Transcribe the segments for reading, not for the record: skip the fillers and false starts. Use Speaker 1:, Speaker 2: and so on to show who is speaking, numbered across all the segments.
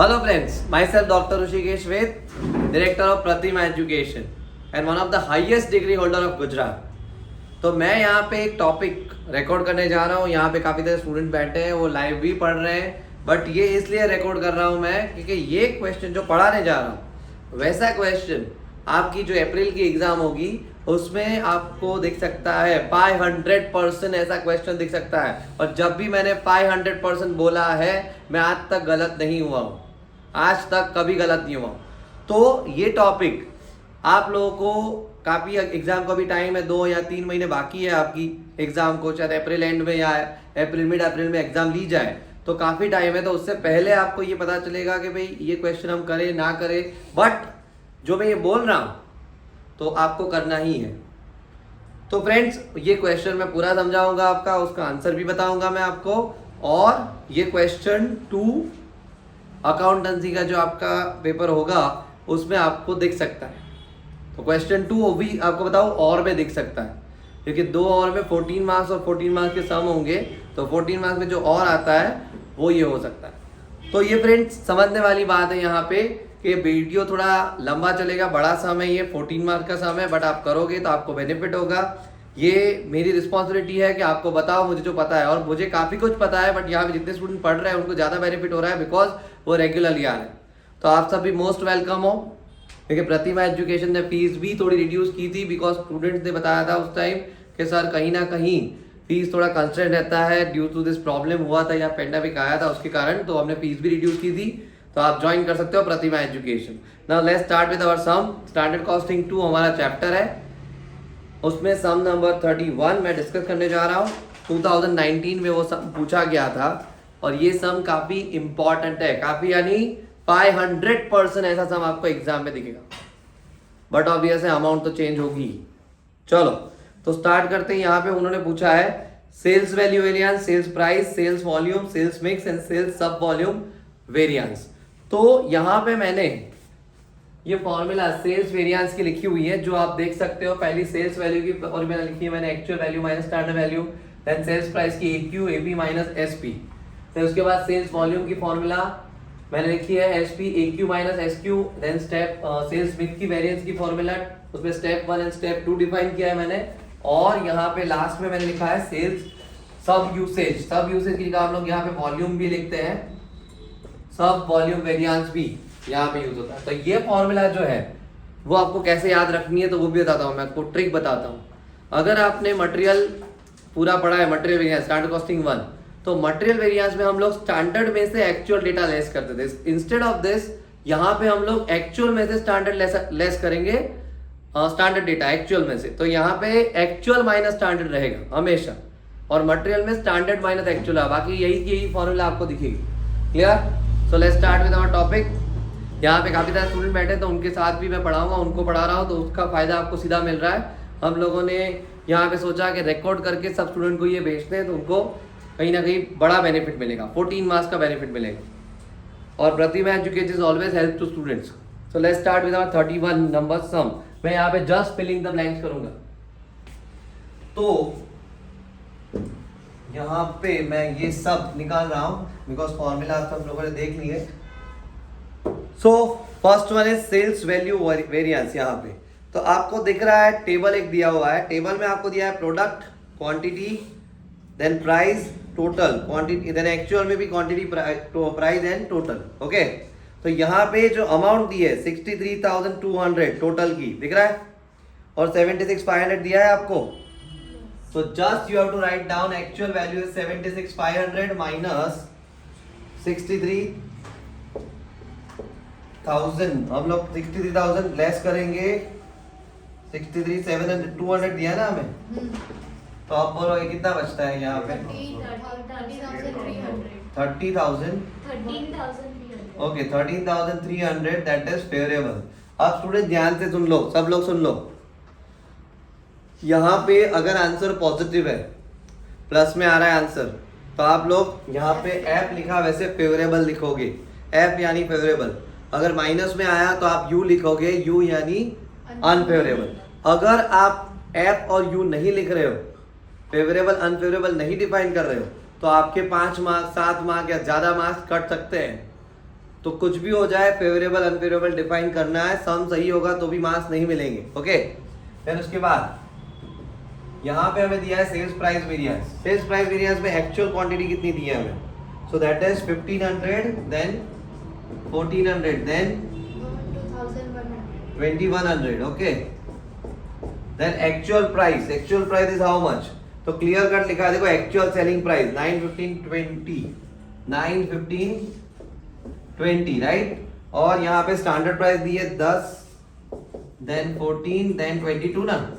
Speaker 1: Hello friends, myself Dr. Rushikesh Ved, Director of Pratima Education and one of the highest degree holder of Gujarat. तो मैं यहाँ पे एक topic record करने जा रहा हूँ। यहाँ पे काफ़ी सारे स्टूडेंट बैठे हैं, वो लाइव भी पढ़ रहे हैं, बट ये इसलिए रिकॉर्ड कर रहा हूँ मैं क्योंकि ये क्वेश्चन जो पढ़ाने जा रहा हूँ वैसा क्वेश्चन आपकी जो अप्रैल की एग्ज़ाम होगी उसमें आपको दिख सकता है। 500% ऐसा क्वेश्चन दिख सकता है। और जब भी मैंने 500% बोला है मैं आज तक गलत नहीं हुआ हूँ, आज तक कभी गलत नहीं हुआ हूँ। तो ये टॉपिक आप लोगों को काफ़ी, एग्ज़ाम का भी टाइम है, 2 या 3 महीने बाकी है आपकी एग्ज़ाम को, शायद अप्रैल एंड में या अप्रैल मिड अप्रैल में एग्ज़ाम ली जाए, तो काफ़ी टाइम है। तो उससे पहले आपको ये पता चलेगा कि भाई ये क्वेश्चन हम करें ना करें, बट जो मैं ये बोल रहा हूँ तो आपको करना ही है। तो फ्रेंड्स ये क्वेश्चन मैं पूरा समझाऊंगा आपका, उसका आंसर भी बताऊंगा मैं आपको। और ये क्वेश्चन 2 अकाउंटेंसी का जो आपका पेपर होगा उसमें आपको दिख सकता है। तो क्वेश्चन 2 भी आपको बताऊं और में दिख सकता है, क्योंकि 2 और में 14 मार्क्स और 14 मार्क्स के सम होंगे, तो 14 मार्क्स में जो और आता है वो ये हो सकता है। तो ये फ्रेंड्स समझने वाली बात है यहाँ पे कि वीडियो थोड़ा लंबा चलेगा, बड़ा सम है, ये 14 मार्क्स का सम है, बट आप करोगे तो आपको बेनिफिट होगा। ये मेरी रिस्पॉन्सिबिलिटी है कि आपको बताओ मुझे जो पता है, और मुझे काफ़ी कुछ पता है, बट यहाँ पे जितने स्टूडेंट पढ़ रहे हैं उनको ज़्यादा बेनिफिट हो रहा है बिकॉज वो रेगुलरली आ रहे हैं। तो आप सब भी मोस्ट वेलकम हो, क्योंकि प्रतिमा एजुकेशन ने फीस भी थोड़ी रिड्यूस की थी बिकॉज स्टूडेंट्स ने बताया था उस टाइम कि सर कहीं ना कहीं फीस थोड़ा कंस्ट्रेंट रहता है ड्यू टू दिस प्रॉब्लम हुआ था या पेंडेमिक आया था उसके कारण, तो हमने फीस भी रिड्यूस की थी। तो आप ज्वाइन कर सकते हो Pratima education. Now let's start with our sum. Standard costing 2 हमारा चैप्टर है, उसमें सम नंबर 31 मैं डिस्कस करने जा रहा हूँ। 2019 में वो सम पूछा गया था और ये सम काफ़ी इंपॉर्टेंट है, काफ़ी यानी 500% ऐसा सम आपको एग्जाम में दिखेगा, बट ऑब्वियस है अमाउंट तो चेंज होगी। चलो तो स्टार्ट करते हैं। यहाँ पे उन्होंने पूछा है sales value variance, sales price, sales volume, sales mix and sales sub volume variance. तो यहाँ पे मैंने ये फॉर्मूला सेल्स वेरिएंस की लिखी हुई है जो आप देख सकते हो। पहली सेल्स वैल्यू की फॉर्मूला लिखी है मैंने, actual value minus standard value, then sales price की AQ AP माइनस SP। फिर उसके बाद सेल्स वॉल्यूम की फॉर्मूला मैंने लिखी है SP AQ minus SQ, then step sales mix की वेरिएंस की फॉर्मूला, उसमें स्टेप 1 एंड स्टेप 2 डिफाइन किया है मैंने। और यहाँ पे लास्ट में मैंने लिखा है सेल्स सब यूसेज। सब यूसेज की जगह हम लोग यहाँ पे वॉल्यूम भी लिखते हैं, सब वॉल्यूम वेरिएंस भी यहाँ पे यूज होता है। तो ये फॉर्मूला जो है वो आपको कैसे याद रखनी है तो वो भी बताता हूँ मैं आपको, ट्रिक बताता हूँ। अगर आपने मटेरियल पूरा पढ़ा है, मटेरियल वेरिएंस स्टैंडर्ड कॉस्टिंग 1, तो मटेरियल वेरिएंस में हम लोग स्टैंडर्ड में से एक्चुअल डेटा लेस करते थे। इंस्टेड ऑफ दिस यहाँ पे हम लोग एक्चुअल में से स्टैंडर्ड लेस करेंगे, स्टैंडर्ड डेटा एक्चुअल में से। तो यहाँ पे एक्चुअल माइनस स्टैंडर्ड रहेगा हमेशा, और मटेरियल में स्टैंडर्ड माइनस एक्चुअल है, बाकी यही फॉर्मूला आपको दिखेगी। Clear? So let's start with our topic. यहाँ पे काफ़ी सारे स्टूडेंट बैठे तो उनके साथ भी मैं पढ़ाऊंगा, उनको पढ़ा रहा हूँ तो उसका फायदा आपको सीधा मिल रहा है। हम लोगों ने यहाँ पे सोचा कि रिकॉर्ड करके सब स्टूडेंट को ये भेजते हैं तो उनको कहीं ना कहीं बड़ा बेनिफिट मिलेगा, 14 मार्क्स का बेनिफिट मिलेगा। और Pratima education is always help to students. So let's start with our 31 number sum. मैं यहाँ पे जस्ट फिलिंग द ब्लैंक्स करूंगा। तो यहाँ पे मैं ये सब निकाल रहा हूँ बिकॉज फॉर्मूला आप सब लोगों ने देख लिए। So first one is sales value variance. यहाँ पे तो आपको दिख रहा है टेबल एक दिया हुआ है, टेबल में आपको दिया है product quantity, then price, total quantity, then actual में भी quantity price and total. Okay, तो यहाँ पे जो अमाउंट दी है 63,200 टोटल की दिख रहा है, और 76,500 दिया है आपको। So just you have to write down actual value is 76,500 minus 63,000। हम लोग 63,000 लेस करेंगे, 63,200 दिया ना हमें, तो आप बोलो ये कितना बचता है यहाँ पे? 30,000। Okay 13,300 that is favourable. अब स्टूडेंट ध्यान से सुन लो, सब लोग सुन लो। यहाँ पे अगर आंसर पॉजिटिव है, प्लस में आ रहा है आंसर, तो आप लोग यहाँ पे एफ लिखा वैसे फेवरेबल लिखोगे, एफ यानी फेवरेबल। अगर माइनस में आया तो आप यू लिखोगे, यू यानी अनफेवरेबल। अगर आप एफ और यू नहीं लिख रहे हो, फेवरेबल अनफेवरेबल नहीं डिफाइन कर रहे हो, तो आपके 5 मार्क्स 7 मार्क्स या ज़्यादा मार्क्स कट सकते हैं। तो कुछ भी हो जाए, फेवरेबल अनफेवरेबल डिफाइन करना है, सम सही होगा तो भी मार्क्स नहीं मिलेंगे। ओके, फिर उसके बाद यहाँ पे हमें दिया है sales price variance. Sales price variance में एक्चुअल क्वांटिटी कितनी दी है हमें, so that is 1500, then 1400, then 2100। Okay, then actual price, actual price is how much, तो क्लियर कट लिखा है देखो, एक्चुअल सेलिंग प्राइस 9, 15, 20, 9, 15, 20, राइट। और यहाँ पे स्टैंडर्ड प्राइस दी है 10, देन 14, देन 22 ना।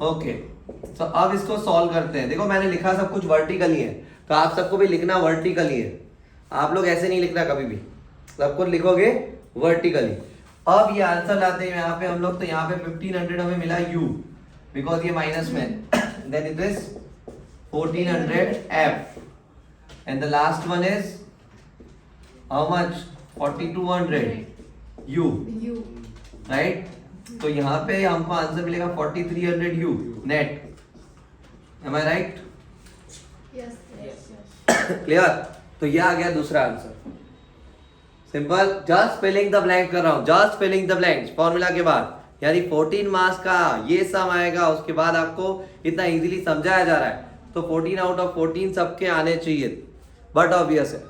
Speaker 1: ओके, तो अब इसको सॉल्व करते हैं। देखो मैंने लिखा सब कुछ वर्टिकली है, तो आप सबको भी लिखना वर्टिकली है। आप लोग ऐसे नहीं लिखना कभी भी, सब कुछ लिखोगे वर्टिकली। अब ये आंसर लाते हैं यहाँ पे हम लोग, तो यहाँ पे 1500 हमें मिला u, बिकॉज ये माइनस में, then it is 1400 f, and the last one is how much, 4200 u, right. तो यहाँ पे हमको आंसर मिलेगा 4300 u net. Am I right? Clear? तो ये आ गया दूसरा answer. Simple, just filling the blank कर रहा हूं, just filling the blanks formula के बाद, यानी 14 मार्क्स का ये सम आएगा, उसके बाद आपको इतना इजीली समझाया जा रहा है, तो 14 आउट ऑफ 14 सबके आने चाहिए, बट ऑब्वियस है।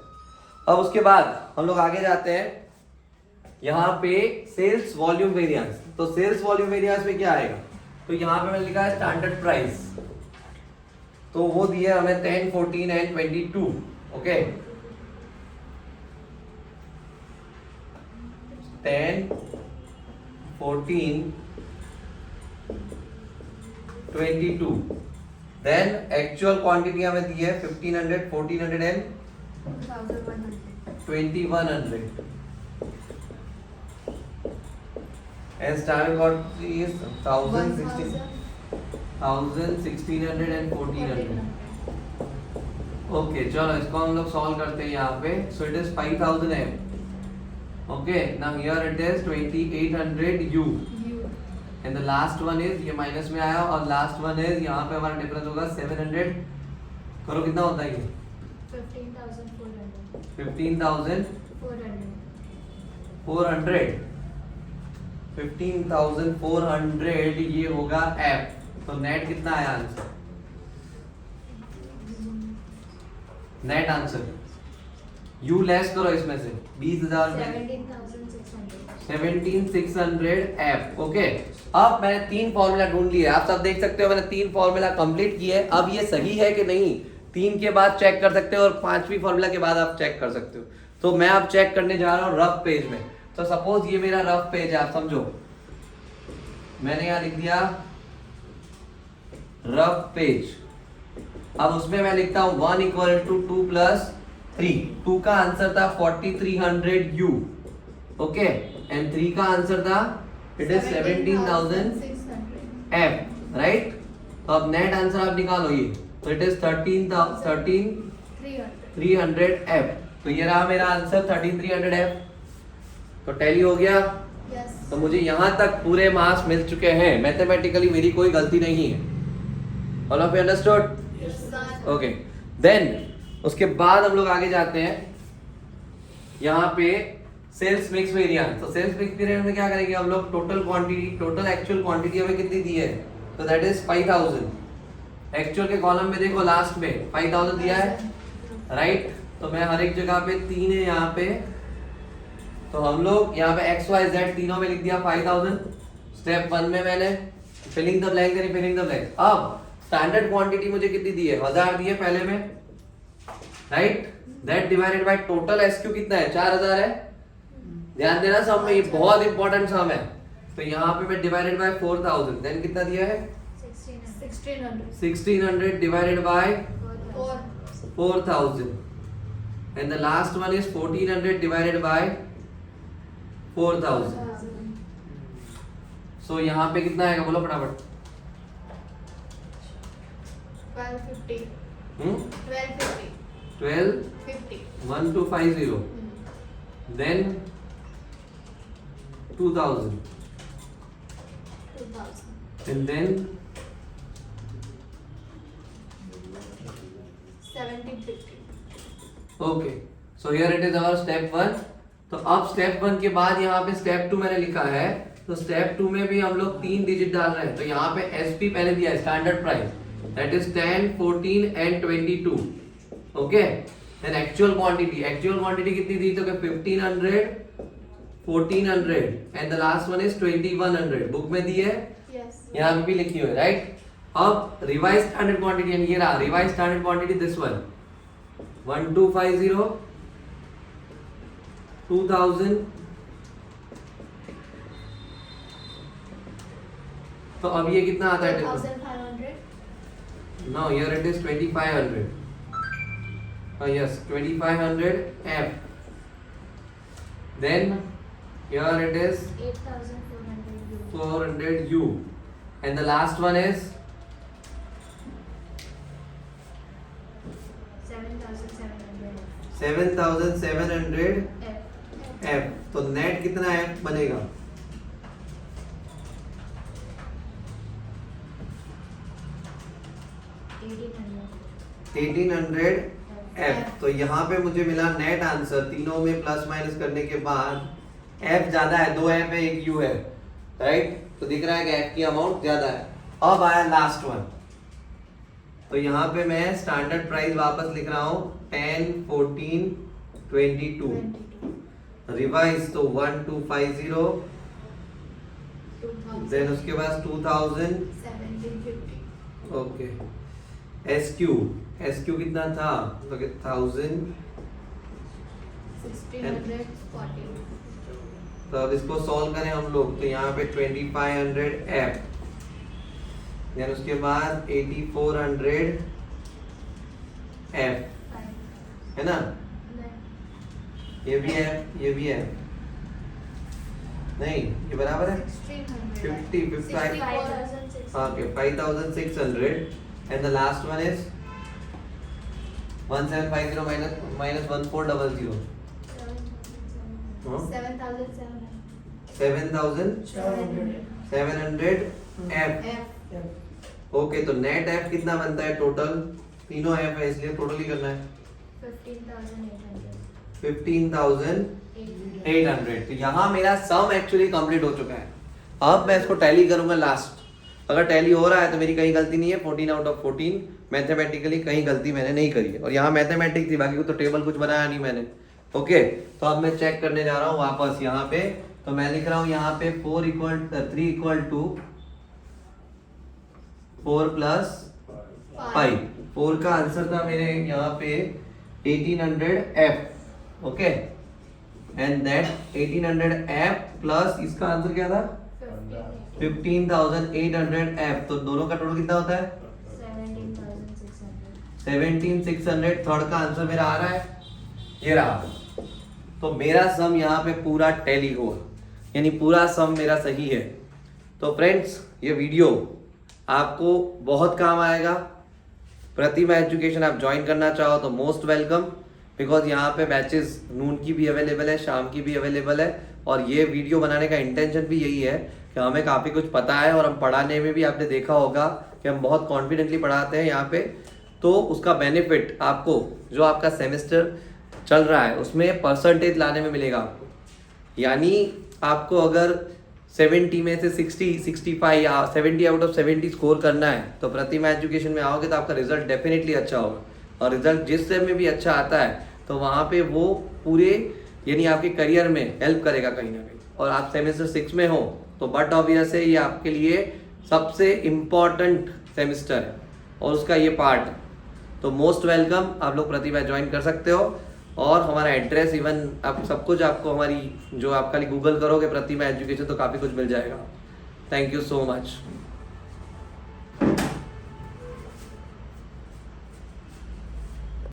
Speaker 1: अब उसके बाद हम लोग आगे जाते हैं, यहाँ पे सेल्स वॉल्यूम वेरिएंस। तो सेल्स वॉल्यूम वेरिएंस में क्या आएगा, तो यहाँ पे मैंने लिखा है स्टैंडर्ड प्राइस, तो वो दिया हमें 10, 14 and 22। Okay, 10, 14, 22, then actual quantity हमें दी है 1500, 1400 and 2100, and standard quantity is 1000, 1600 and 1400। Okay, चलो इसको हम लोग सॉल्व करते हैं यहाँ पे। So it is 5000 m। Okay, now here it is 2800 u, and the last one is, ये माइनस में आया, और लास्ट वन इज यहाँ पे हमारा डिफरेंस होगा 700। करो कितना होता है ये, 15,400, 15,400 ये होगा f। तो नेट कितना आया answer, net answer u less करो इसमें से 20,000 में 17,600 f। ओके, अब मैंने 3 फॉर्मूला ढूंढ लिए, आप सब देख सकते हो मैंने 3 फॉर्मूला कंप्लीट किए। अब ये सही है कि नहीं 3 के बाद चेक कर सकते हो, और 5वीं फॉर्मूला के बाद आप चेक कर सकते हो। तो मैं अब चेक करने जा रहा हूँ रफ पेज में। तो सपोज ये मेरा रफ पेज है, आप समझो, मैंने यहाँ लिख दिया रफ पेज। अब उसमें मैं लिखता हूँ 1 इक्वल टू 2 प्लस 3। 2 का आंसर था 4300 u, ओके, एंड 3 का आंसर था इट इज 17,000 f, राइट। तो अब नेट आंसर आप निकालो ये, तो इट इज 13,300 f। तो ये रहा मेरा आंसर 13,300 f। तो टैली हो गया। तो मुझे यहाँ तक पूरे मार्क्स मिल चुके हैं, मैथमेटिकली मेरी कोई गलती नहीं है। All of you understood? Okay, then उसके बाद हम लोग आगे जाते हैं यहाँ पे सेल्स मिक्स वेरिएंस। तो सेल्स मिक्स वेरिएंस में क्या करेंगे हम लोग, total quantity, total actual quantity हमें कितनी दी है, तो दैट इज 5000। एक्चुअल के कॉलम में देखो लास्ट में 5000 दिया है, राइट। तो मैं हर एक जगह पे 3 है यहाँ पे, तो हम लोग यहाँ पे x y z तीनों में लिख दिया 5000। स्टेप 1 में मैंने फिलिंग द ब्लैंक करी, फिलिंग द ब्लैंक। अब स्टैंडर्ड क्वांटिटी मुझे कितनी दी है, 1000 दी है पहले में, right. That divided by total SQ कितना है, 4000 है। ध्यान देना सम में, ये बहुत इंपॉर्टेंट सम है। तो यहाँ पे मैं डिवाइडेड बाय 4000, देन कितना दिया है 1600 divided by 4000, and the last one is 1400 divided by 4000। सो यहाँ पे कितना आएगा, बोलो फटाफट।
Speaker 2: 1250
Speaker 1: 1250 then 2000 and then
Speaker 2: 1750।
Speaker 1: okay, so here it is our step 1। तो अब स्टेप 1 के बाद यहाँ पे स्टेप 2 मैंने लिखा है, तो स्टेप 2 में भी हम लोग 3 डिजिट डाल रहे हैं। तो यहाँ पे एसपी पहले दिया है, standard price, that is 10, 14 and 22। Okay, then actual quantity कितनी दी? तो 1500, 1400 and the last one is 2100। Book में दी है,
Speaker 2: Yes.
Speaker 1: यहाँ पे भी लिखी हुई है, राइट। अब रिवाइज स्टैंडर्ड क्वांटिटी, ये रहा revise standard quantity, this one 1250, 2000। तो अब ये कितना आता है?
Speaker 2: 1500.
Speaker 1: No, here it is 2500। Yes, 2500 F। Then here it is
Speaker 2: 8400 U.
Speaker 1: 400 U and the last one is
Speaker 2: 7700
Speaker 1: 7700
Speaker 2: F.
Speaker 1: F। तो नेट कितना F बनेगा?
Speaker 2: $1800.
Speaker 1: 1800 F। तो यहाँ पे मुझे मिला नेट आंसर, तीनों में प्लस माइनस करने के बाद F ज्यादा है, 2 F है 1 U है, राइट। तो दिख रहा है कि F की अमाउंट ज्यादा है। अब आया लास्ट वन, तो यहाँ पे मैं स्टैंडर्ड प्राइस वापस लिख रहा हूँ 10, 14, 22।
Speaker 2: 22.
Speaker 1: रिवाइज तो 1250,
Speaker 2: 2000.
Speaker 1: देन उसके बाद 2000।
Speaker 2: 1750.
Speaker 1: ओके, SQ कितना था? तो 1000।
Speaker 2: 1640.
Speaker 1: तो अब इसको सॉल्व करें हम लोग, तो यहाँ पे 2500 F, देन उसके बाद 8400 F, है ना? ये भी है, ये भी है, नहीं ये बराबर है 50, 55। Okay, 5600 and the last one is 1750 minus 1400। 7700 F। Okay, तो नेट F कितना बनता है टोटल? तीनों F है इसलिए टोटल ही करना है 15,800। तो यहाँ मेरा सम एक्चुअली कंप्लीट हो चुका है। अब मैं इसको टैली करूंगा लास्ट। अगर टैली हो रहा है तो मेरी कहीं गलती नहीं है, 14 आउट ऑफ 14 मैथमेटिकली कहीं गलती मैंने नहीं करी है। और यहाँ मैथमेटिक थी, बाकी को तो टेबल कुछ बनाया नहीं मैंने। ओके, तो अब मैं चेक करने जा रहा हूँ वापस यहाँ पे। तो मैं लिख रहा हूँ यहाँ पे 3 इक्वल टू 4 प्लस 5। 4 का आंसर था मेरे यहाँ पे 1800 F। Okay, and that 1800 F plus इसका आंसर क्या था? 15,800 F। तो दोनों का टोटल कितना होता है? 17,600। थर्ड का आंसर मेरा आ रहा है, ये रहा। तो मेरा सम यहाँ पे पूरा टैली हुआ, यानी पूरा सम मेरा सही है। तो फ्रेंड्स, ये वीडियो आपको बहुत काम आएगा। प्रतिमा एजुकेशन आप ज्वाइन करना चाहो तो मोस्ट वेलकम, बिकॉज यहाँ पे बैचेस नून की भी अवेलेबल है, शाम की भी अवेलेबल है। और ये वीडियो बनाने का इंटेंशन भी यही है कि हमें काफ़ी कुछ पता है और हम पढ़ाने में भी आपने देखा होगा कि हम बहुत कॉन्फिडेंटली पढ़ाते हैं यहाँ पे। तो उसका बेनिफिट आपको जो आपका सेमेस्टर चल रहा है उसमें परसेंटेज लाने में मिलेगा आपको। यानी आपको अगर 70 में से 60, 65 या 70 आउट ऑफ 70 स्कोर करना है तो प्रतिमा एजुकेशन में आओगे तो आपका रिजल्ट डेफिनेटली अच्छा होगा। और रिजल्ट जिस सेम में भी अच्छा आता है तो वहाँ पे वो पूरे यानी आपके करियर में हेल्प करेगा कहीं ना कहीं। और आप सेमेस्टर 6 में हो तो बट ऑब्वियस है ये आपके लिए सबसे इम्पॉर्टेंट सेमेस्टर है और उसका ये पार्ट है। तो मोस्ट वेलकम, आप लोग प्रतिभा ज्वाइन कर सकते हो। और हमारा एड्रेस इवन आप सब कुछ आपको हमारी जो आप खाली गूगल करोगे प्रतिभा एजुकेशन तो काफ़ी कुछ मिल जाएगा। Thank you so much.